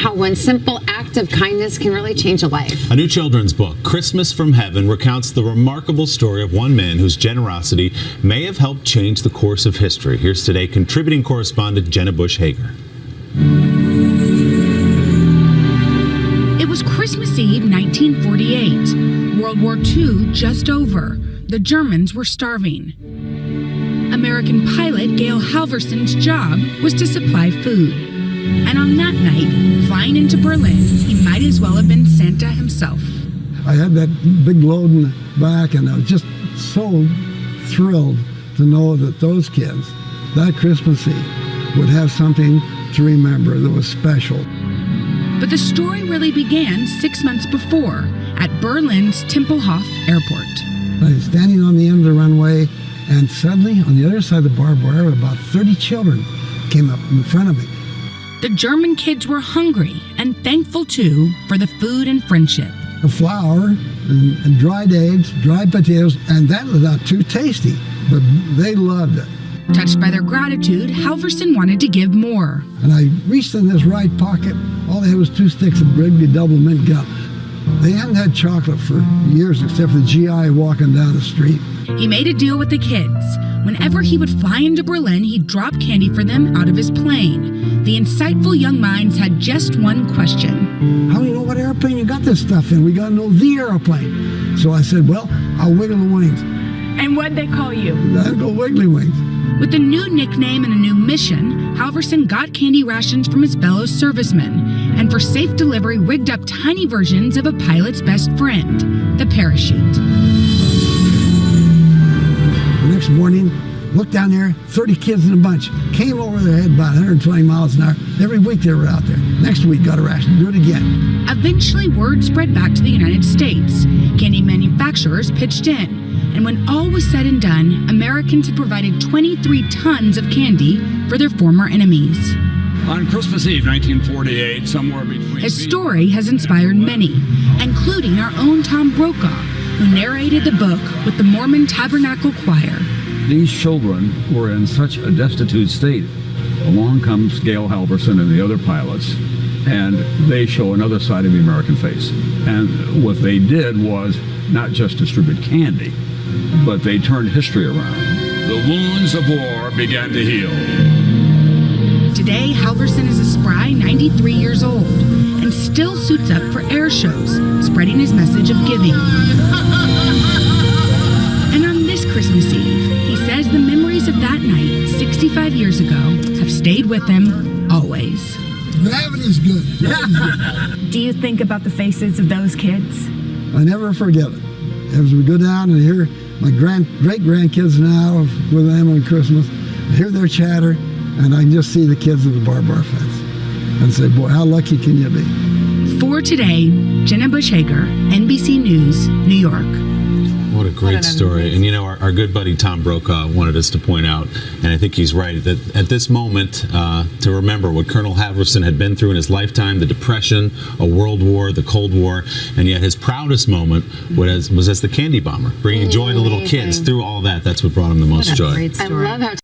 how one simple act of kindness can really change a life. A new children's book, Christmas from Heaven, recounts the remarkable story of one man whose generosity may have helped change the course of history. Here's today contributing correspondent Jenna Bush Hager. It was Christmas Eve, 1948. World War II just over. The Germans were starving. American pilot Gail Halvorson's job was to supply food. And on that night, flying into Berlin, he might as well have been Santa himself. I had that big load in the back, and I was just so thrilled to know that those kids, that Christmas Eve, would have something to remember that was special. But the story really began 6 months before at Berlin's Tempelhof Airport. I was standing on the end of the runway, and suddenly, on the other side of the barbed wire, about 30 children came up in front of me. The German kids were hungry and thankful, too, for the food and friendship. The flour and dried eggs, dried potatoes, and that was not too tasty, but they loved it. Touched by their gratitude, Halvorson wanted to give more. And I reached in this right pocket. All they had was 2 sticks of Wrigley Double Mint gum. They hadn't had chocolate for years except for the GI walking down the street. He made a deal with the kids. Whenever he would fly into Berlin, he'd drop candy for them out of his plane. The insightful young minds had just one question. How do you know what airplane you got this stuff in? We got to know the airplane. So I said, well, I'll wiggle the wings. And what'd they call you? I'll go Wiggly Wings. With a new nickname and a new mission, Halvorson got candy rations from his fellow servicemen, and for safe delivery rigged up tiny versions of a pilot's best friend, the parachute. The next morning, looked down there, 30 kids in a bunch, came over their head about 120 miles an hour. Every week they were out there. Next week, got a ration, do it again. Eventually, word spread back to the United States. Candy manufacturers pitched in. And when all was said and done, Americans had provided 23 tons of candy for their former enemies. On Christmas Eve, 1948, somewhere between... His story has inspired many, including our own Tom Brokaw, who narrated the book with the Mormon Tabernacle Choir. These children were in such a destitute state. Along comes Gail Halvorson and the other pilots, and they show another side of the American face. And what they did was not just distribute candy, but they turned history around. The wounds of war began to heal. Today, Halvorson is a spry 93 years old and still suits up for air shows, spreading his message of giving. And on this Christmas Eve, he says the memories of that night, 65 years ago, have stayed with him always. Gravity's good. Do you think about the faces of those kids? I never forget it. As we go down and hear my great-grandkids now with them on Christmas, I hear their chatter, and I can just see the kids at the barbed wire fence and say, boy, how lucky can you be? For today, Jenna Bush Hager, NBC News, New York. What a great story. And you know, our good buddy Tom Brokaw wanted us to point out, and I think he's right, that at this moment, to remember what Colonel Halvorson had been through in his lifetime, the Depression, a world war, the Cold War, and yet his proudest moment was as the candy bomber, bringing joy to little kids through all that. That's what brought him the most joy. I love how